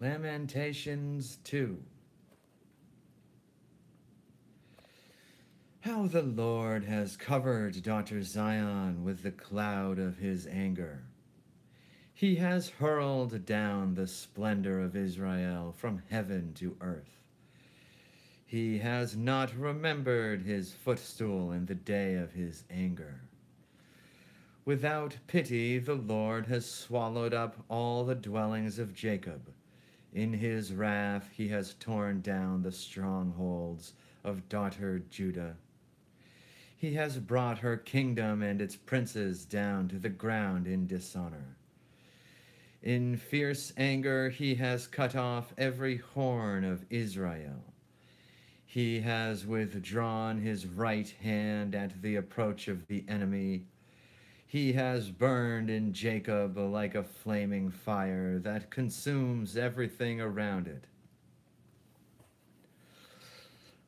Lamentations 2. How the Lord has covered daughter Zion with the cloud of his anger. He has hurled down the splendor of Israel from heaven to earth. He has not remembered his footstool in the day of his anger. Without pity, the Lord has swallowed up all the dwellings of Jacob. In his wrath, he has torn down the strongholds of daughter Judah. He has brought her kingdom and its princes down to the ground in dishonor. In fierce anger, he has cut off every horn of Israel. He has withdrawn his right hand at the approach of the enemy. He has burned in Jacob like a flaming fire that consumes everything around it.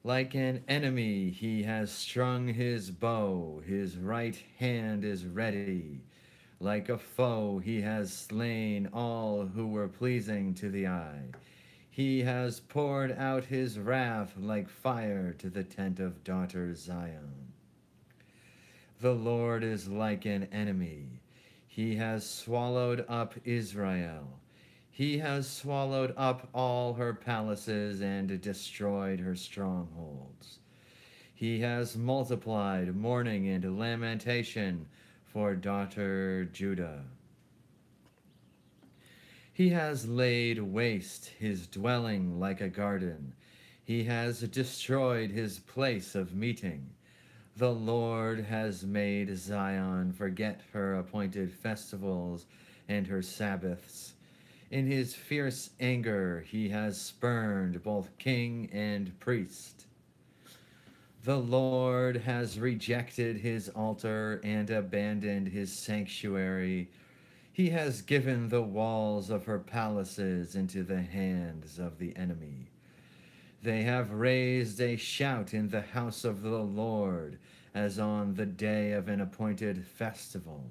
Like an enemy, he has strung his bow. His right hand is ready. Like a foe, he has slain all who were pleasing to the eye. He has poured out his wrath like fire to the tent of daughter Zion. The Lord is like an enemy. He has swallowed up Israel. He has swallowed up all her palaces and destroyed her strongholds. He has multiplied mourning and lamentation for daughter Judah. He has laid waste his dwelling like a garden. He has destroyed his place of meeting. The Lord has made Zion forget her appointed festivals and her Sabbaths. In his fierce anger, he has spurned both king and priest. The Lord has rejected his altar and abandoned his sanctuary. He has given the walls of her palaces into the hands of the enemy. They have raised a shout in the house of the Lord, as on the day of an appointed festival.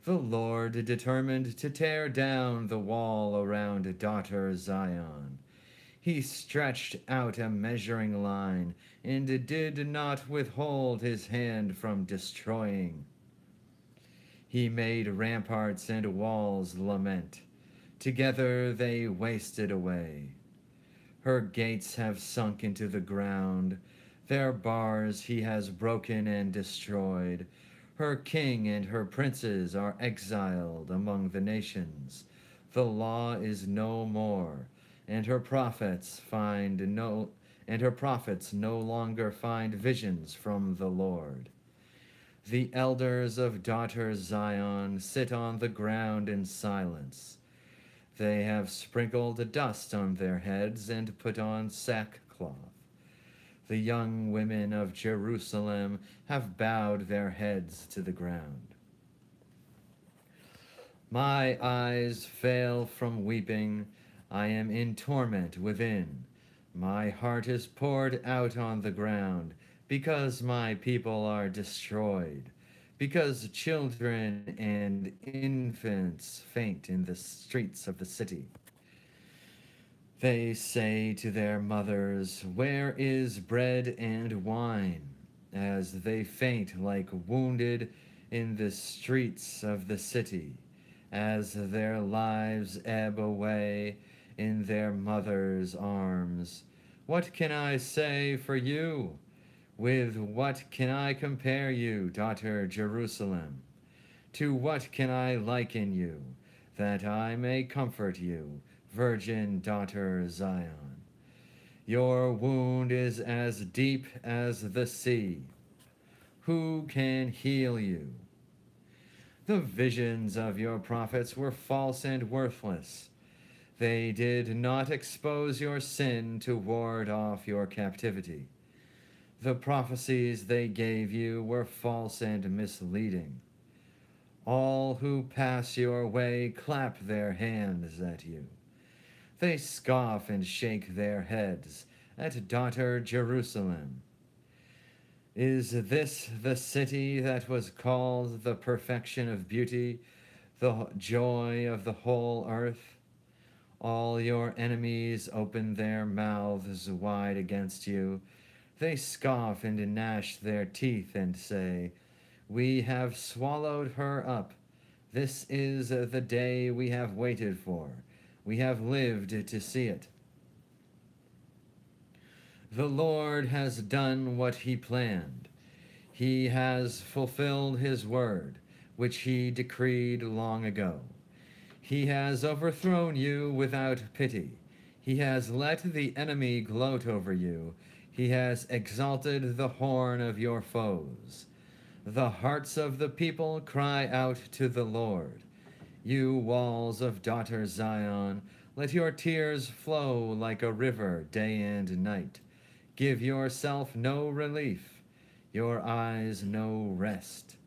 The Lord determined to tear down the wall around daughter Zion. He stretched out a measuring line and did not withhold his hand from destroying. He made ramparts and walls lament. Together they wasted away. Her gates have sunk into the ground. Their bars he has broken and destroyed. Her king and her princes are exiled among the nations. The law is no more, and her prophets no longer find visions from the Lord. The elders of daughter Zion sit on the ground in silence. They have sprinkled dust on their heads and put on sackcloth. The young women of Jerusalem have bowed their heads to the ground. My eyes fail from weeping. I am in torment within. My heart is poured out on the ground, because my people are destroyed, because children and infants faint in the streets of the city. They say to their mothers, "Where is bread and wine?" as they faint like wounded in the streets of the city, as their lives ebb away in their mother's arms. What can I say for you? With what can I compare you, daughter Jerusalem? To what can I liken you, that I may comfort you, virgin daughter Zion? Your wound is as deep as the sea. Who can heal you? The visions of your prophets were false and worthless. They did not expose your sin to ward off your captivity. The prophecies they gave you were false and misleading. All who pass your way clap their hands at you. They scoff and shake their heads at daughter Jerusalem. Is this the city that was called the perfection of beauty, the joy of the whole earth? All your enemies open their mouths wide against you. They scoff and gnash their teeth and say, "We have swallowed her up. This is the day we have waited for. We have lived to see it." The Lord has done what he planned. He has fulfilled his word, which he decreed long ago. He has overthrown you without pity. He has let the enemy gloat over you. He has exalted the horn of your foes. The hearts of the people cry out to the Lord. You walls of daughter Zion, let your tears flow like a river day and night. Give yourself no relief, your eyes no rest.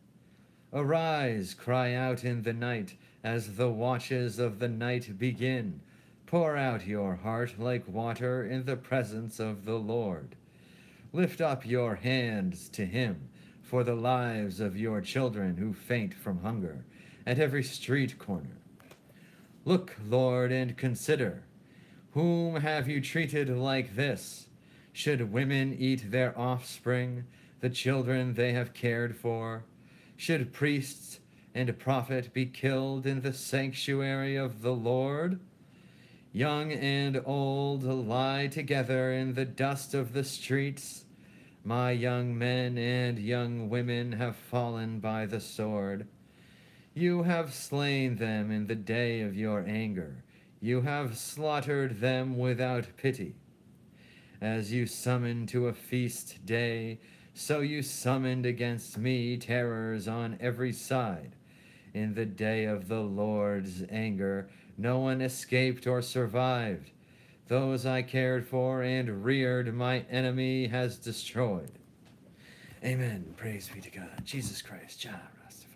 Arise, cry out in the night, as the watches of the night begin. Pour out your heart like water in the presence of the Lord. Lift up your hands to him for the lives of your children who faint from hunger at every street corner. Look, Lord, and consider. Whom have you treated like this? Should women eat their offspring, the children they have cared for? Should priests and prophet be killed in the sanctuary of the Lord? Young and old lie together in the dust of the streets. My young men and young women have fallen by the sword. You have slain them in the day of your anger. You have slaughtered them without pity. As you summon to a feast day, so you summoned against me terrors on every side. In the day of the Lord's anger, no one escaped or survived. Those I cared for and reared, my enemy has destroyed. Amen. Praise be to God. Jesus Christ. Jah Rastafari.